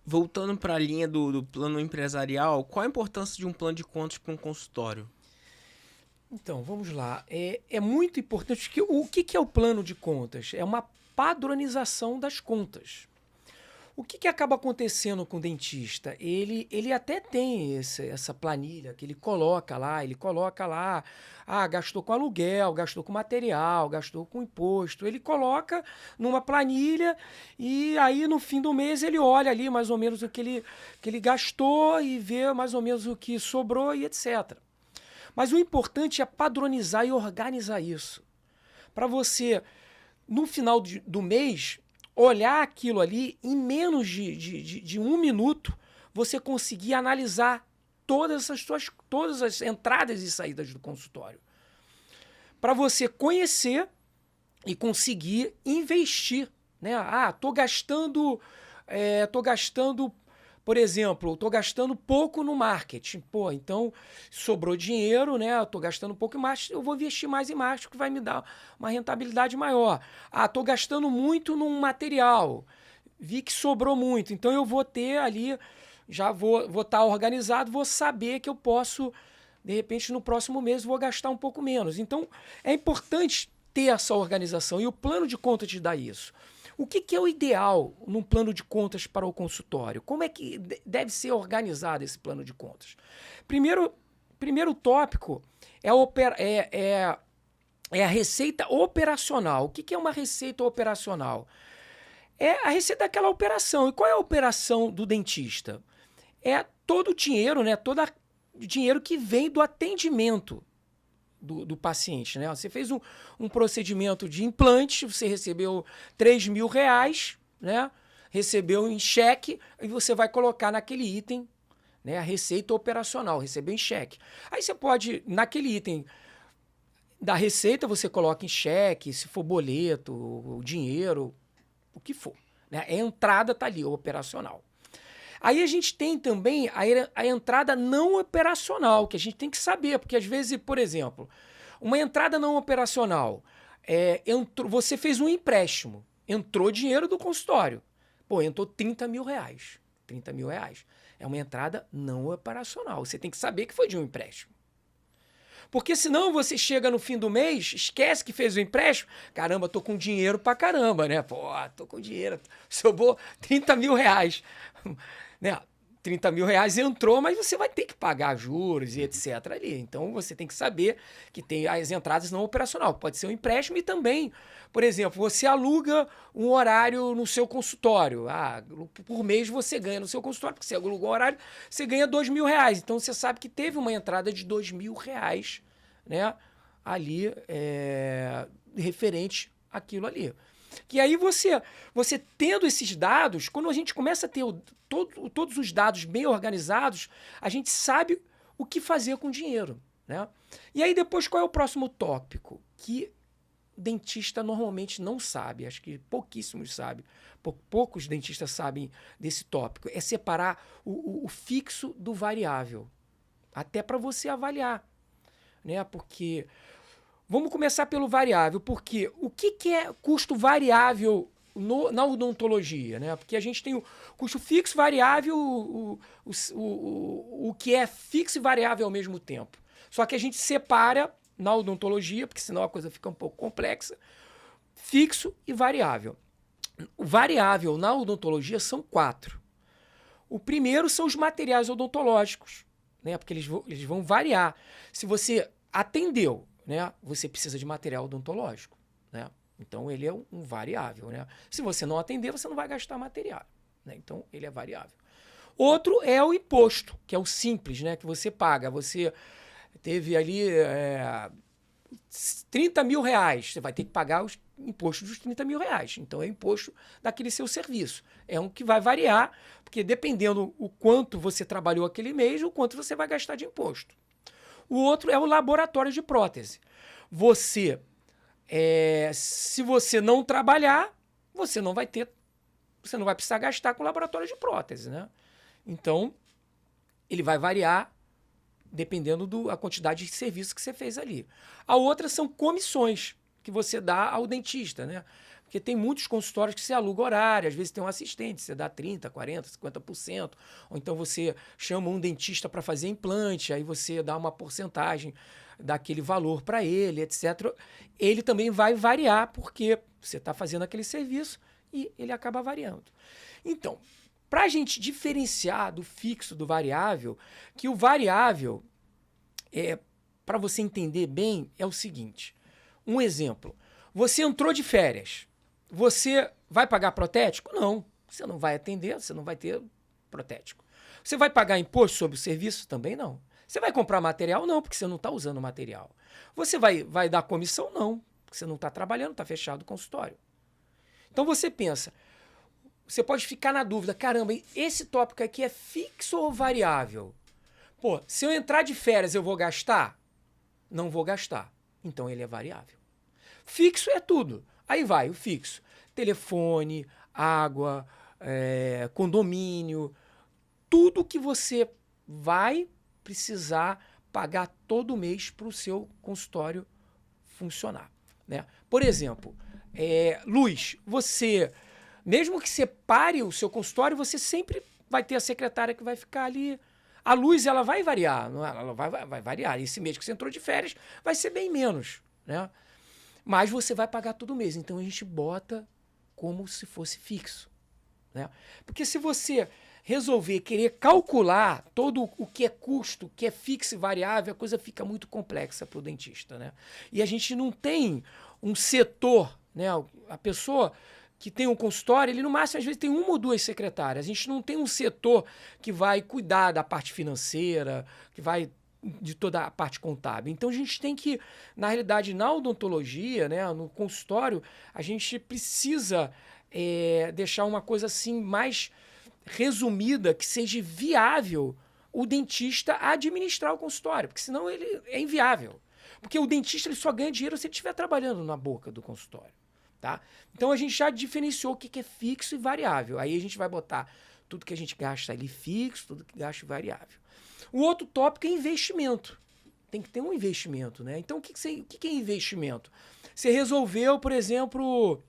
Voltando para a linha do plano empresarial, qual a importância de um plano de contas para um consultório? Então, vamos lá. É muito importante que o que é o plano de contas? É uma padronização das contas. O que acaba acontecendo com o dentista? Ele até tem essa planilha que ele coloca lá, gastou com aluguel, gastou com material, gastou com imposto. Ele coloca numa planilha e aí no fim do mês ele olha ali mais ou menos o que ele gastou e vê mais ou menos o que sobrou e etc. Mas o importante é padronizar e organizar isso. Para você, no final do mês, olhar aquilo ali em menos de um minuto, você conseguir analisar todas as entradas e saídas do consultório. Para você conhecer e conseguir investir. Né? Tô gastando, por exemplo, estou gastando pouco no marketing. Pô, então sobrou dinheiro, né? Estou gastando pouco em marketing, eu vou investir mais em marketing, que vai me dar uma rentabilidade maior. Estou gastando muito num material. Vi que sobrou muito, então eu vou ter ali, já vou estar organizado, vou saber que eu posso, de repente, no próximo mês, vou gastar um pouco menos. Então, é importante ter essa organização e o plano de conta te dá isso. O que é o ideal num plano de contas para o consultório? Como é que deve ser organizado esse plano de contas? Primeiro tópico é a receita operacional. O que é uma receita operacional? É a receita daquela operação. E qual é a operação do dentista? É todo o dinheiro, né? Todo o dinheiro que vem do atendimento do paciente, né? Você fez um procedimento de implante, você recebeu R$ 3.000, né? Recebeu em cheque e você vai colocar naquele item, né? A receita operacional, recebeu em cheque. Aí você pode, naquele item da receita, você coloca em cheque, se for boleto, o dinheiro, o que for. Né? A entrada está ali, operacional. Aí a gente tem também a entrada não operacional, que a gente tem que saber, porque às vezes, por exemplo, uma entrada não operacional, você fez um empréstimo, entrou dinheiro do consultório. Pô, entrou R$ 30.000. R$ 30.000. É uma entrada não operacional. Você tem que saber que foi de um empréstimo. Porque senão você chega no fim do mês, esquece que fez o empréstimo. Caramba, tô com dinheiro pra caramba, né? Pô, tô com dinheiro. Sobrou R$ 30.000. Né? R$ 30.000 entrou, mas você vai ter que pagar juros e etc. ali. Então você tem que saber que tem as entradas não operacional. Pode ser um empréstimo e também, por exemplo, você aluga um horário no seu consultório. Por mês você ganha no seu consultório, porque você alugou o horário, você ganha R$ 2.000. Então você sabe que teve uma entrada de R$ 2.000, né? Ali, referente àquilo ali. Que aí você tendo esses dados, quando a gente começa a ter todos os dados bem organizados, a gente sabe o que fazer com o dinheiro. Né? E aí depois qual é o próximo tópico? Que dentista normalmente não sabe, acho que pouquíssimos sabem, poucos dentistas sabem desse tópico, é separar o fixo do variável, até para você avaliar. Né? Porque vamos começar pelo variável, porque o que é custo variável na odontologia? Né? Porque a gente tem o custo fixo, variável, o que é fixo e variável ao mesmo tempo. Só que a gente separa na odontologia, porque senão a coisa fica um pouco complexa, fixo e variável. O variável na odontologia são 4. O primeiro são os materiais odontológicos, né? Porque eles vão variar. Se você atendeu, né, você precisa de material odontológico, né? Então ele é um variável, né? Se você não atender, você não vai gastar material, né? Então ele é variável. Outro é o imposto, que é o simples, né? Que você paga. Você teve ali R$ 30.000, você vai ter que pagar os impostos dos R$ 30.000. Então é imposto daquele seu serviço. É um que vai variar, porque dependendo o quanto você trabalhou aquele mês, o quanto você vai gastar de imposto. O outro é o laboratório de prótese. Se você não trabalhar, você não vai precisar gastar com laboratório de prótese, né? Então, ele vai variar dependendo da quantidade de serviço que você fez ali. A outra são comissões que você dá ao dentista, né? Porque tem muitos consultórios que você aluga horário, às vezes tem um assistente, você dá 30%, 40%, 50%, ou então você chama um dentista para fazer implante, aí você dá uma porcentagem daquele valor para ele, etc. Ele também vai variar, porque você está fazendo aquele serviço e ele acaba variando. Então, para a gente diferenciar do fixo do variável, que o variável, para você entender bem, é o seguinte. Um exemplo. Você entrou de férias. Você vai pagar protético? Não. Você não vai atender, você não vai ter protético. Você vai pagar imposto sobre o serviço? Também não. Você vai comprar material? Não, porque você não está usando material. Você vai dar comissão? Não, porque você não está trabalhando, está fechado o consultório. Então você pensa, você pode ficar na dúvida, caramba, esse tópico aqui é fixo ou variável? Pô, se eu entrar de férias eu vou gastar? Não vou gastar. Então ele é variável. Fixo é tudo. Aí vai o fixo. Telefone, água, condomínio, tudo que você vai precisar pagar todo mês para o seu consultório funcionar, né? Por exemplo, luz. Você, mesmo que separe o seu consultório, você sempre vai ter a secretária que vai ficar ali. A luz, ela vai variar, não é? Ela vai variar. Esse mês que você entrou de férias vai ser bem menos, né? Mas você vai pagar todo mês. Então a gente bota como se fosse fixo, né? Porque se você resolver querer calcular todo o que é custo, o que é fixo e variável, a coisa fica muito complexa para o dentista, né? E a gente não tem um setor, né? A pessoa que tem um consultório, ele no máximo às vezes tem uma ou duas secretárias. A gente não tem um setor que vai cuidar da parte financeira, que vai de toda a parte contábil. Então a gente tem que, na realidade, na odontologia, né, no consultório, a gente precisa deixar uma coisa assim mais resumida, que seja viável o dentista administrar o consultório, porque senão ele é inviável. Porque o dentista ele só ganha dinheiro se ele estiver trabalhando na boca do consultório. Tá? Então a gente já diferenciou o que é fixo e variável. Aí a gente vai botar tudo que a gente gasta ali fixo, tudo que gasta variável. O outro tópico é investimento. Tem que ter um investimento, né? Então o que é investimento? Você resolveu, por exemplo,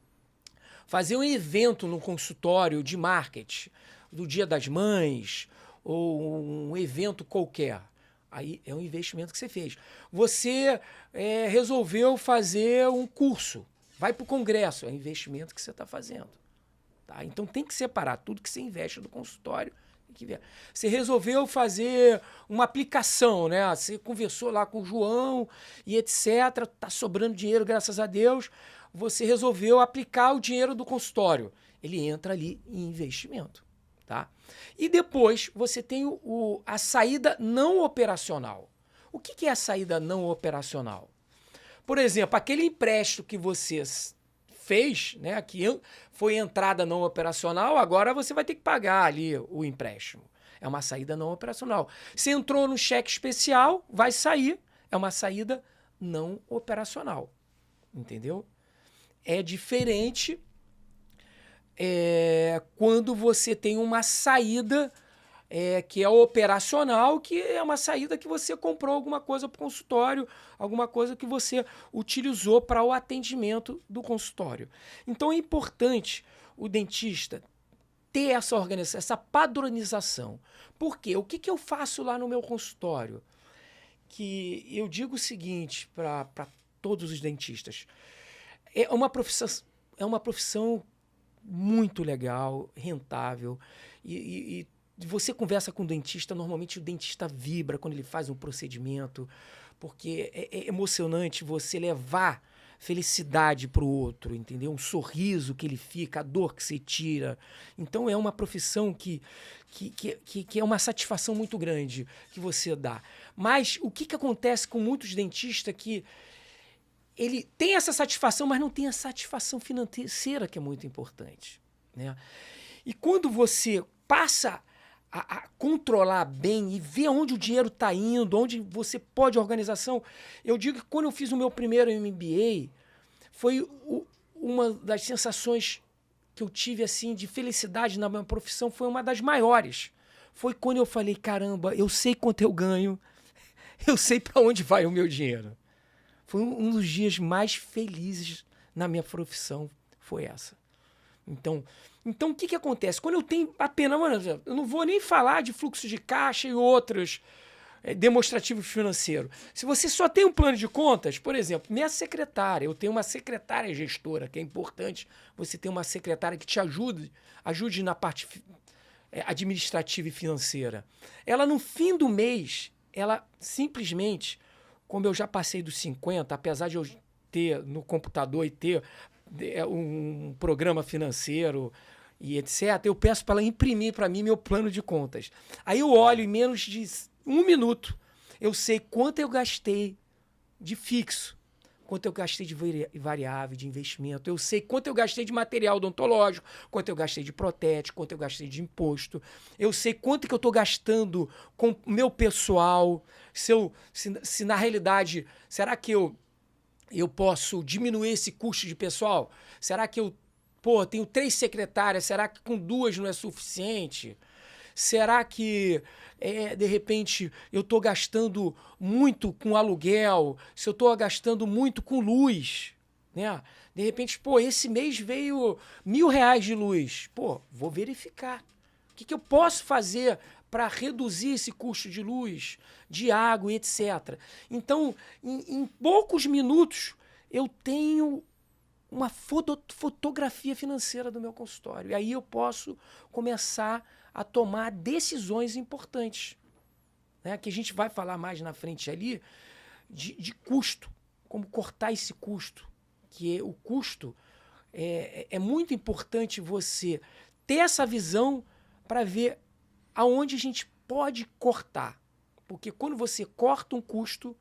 fazer um evento no consultório de marketing do Dia das Mães ou um evento qualquer. Aí é um investimento que você fez. Você resolveu fazer um curso. Vai para o congresso, é um investimento que você está fazendo. Tá? Então tem que separar tudo que você investe do consultório. Tem que ver. Você resolveu fazer uma aplicação, né? Você conversou lá com o João e etc. Está sobrando dinheiro, graças a Deus. Você resolveu aplicar o dinheiro do consultório. Ele entra ali em investimento. Tá? E depois você tem a saída não operacional. O que é a saída não operacional? Por exemplo, aquele empréstimo que você fez, né, que foi entrada não operacional, agora você vai ter que pagar ali o empréstimo. É uma saída não operacional. Se entrou no cheque especial, vai sair. É uma saída não operacional. Entendeu? É diferente quando você tem uma saída que é operacional, que é uma saída que você comprou alguma coisa para o consultório, alguma coisa que você utilizou para o atendimento do consultório. Então é importante o dentista ter essa organização, essa padronização. Por quê? O que eu faço lá no meu consultório? Que eu digo o seguinte para todos os dentistas. É uma profissão muito legal, rentável, e você conversa com o dentista, normalmente o dentista vibra quando ele faz um procedimento, porque é emocionante você levar felicidade para o outro, entendeu? Um sorriso que ele fica, a dor que você tira. Então é uma profissão que é uma satisfação muito grande que você dá. Mas o que acontece com muitos dentistas que ele tem essa satisfação, mas não tem a satisfação financeira, que é muito importante, né? E quando você passa a controlar bem e ver onde o dinheiro está indo, onde você pode organização. Eu digo que quando eu fiz o meu primeiro MBA, foi uma das sensações que eu tive assim de felicidade na minha profissão, foi uma das maiores. Foi quando eu falei, caramba, eu sei quanto eu ganho, eu sei para onde vai o meu dinheiro. Foi um dos dias mais felizes na minha profissão, foi essa. Então o que acontece? Quando eu tenho apenas, mano, eu não vou nem falar de fluxo de caixa e outros demonstrativos financeiros. Se você só tem um plano de contas, por exemplo, minha secretária, eu tenho uma secretária gestora, que é importante você ter uma secretária que te ajude na parte administrativa e financeira. Ela, no fim do mês, ela simplesmente, como eu já passei dos 50, apesar de eu ter no computador e ter um programa financeiro e etc., eu peço para ela imprimir para mim meu plano de contas. Aí eu olho em menos de 1 minuto, eu sei quanto eu gastei de fixo, quanto eu gastei de variável, de investimento, eu sei quanto eu gastei de material odontológico, quanto eu gastei de protético, quanto eu gastei de imposto, eu sei quanto que eu estou gastando com o meu pessoal, se na realidade, será que eu posso diminuir esse custo de pessoal? Será que eu tenho 3 secretárias, será que com 2 não é suficiente? Será que, de repente, eu estou gastando muito com aluguel? Se eu estou gastando muito com luz? Né? De repente, esse mês veio R$ 1.000 de luz. Vou verificar. O que eu posso fazer para reduzir esse custo de luz, de água, etc. Então, em poucos minutos, eu tenho uma fotografia financeira do meu consultório. E aí eu posso começar a tomar decisões importantes, né? Que a gente vai falar mais na frente ali de custo, como cortar esse custo. Que o custo é muito importante você ter essa visão para ver aonde a gente pode cortar. Porque quando você corta um custo,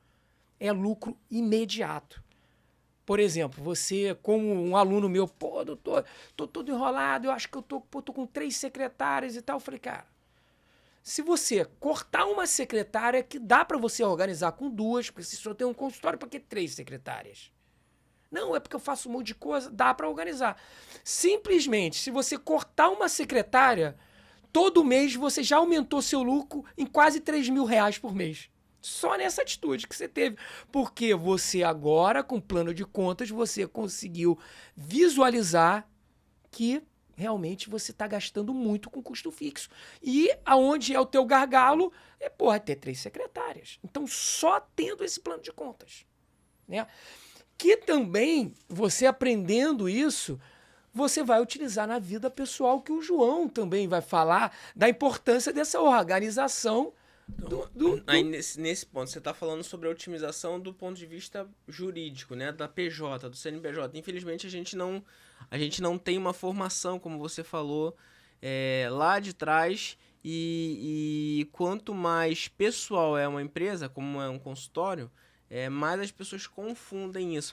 é lucro imediato. Por exemplo, você, como um aluno meu, doutor, tô todo enrolado, eu acho que eu tô com 3 secretárias e tal. Eu falei, cara, se você cortar uma secretária, que dá para você organizar com 2, porque se só tem um consultório, para que 3 secretárias? Não, é porque eu faço um monte de coisa, dá para organizar. Simplesmente, se você cortar uma secretária, todo mês você já aumentou seu lucro em quase R$ 3.000 por mês. Só nessa atitude que você teve. Porque você agora, com plano de contas, você conseguiu visualizar que realmente você está gastando muito com custo fixo. E aonde é o teu gargalo é ter 3 secretárias. Então, só tendo esse plano de contas. Né? Que também, você aprendendo isso, você vai utilizar na vida pessoal, que o João também vai falar da importância dessa organização. Aí nesse ponto, você está falando sobre a otimização do ponto de vista jurídico, né? Da PJ, do CNPJ. Infelizmente, a gente não tem uma formação, como você falou, lá de trás. E quanto mais pessoal é uma empresa, como é um consultório, mais as pessoas confundem isso.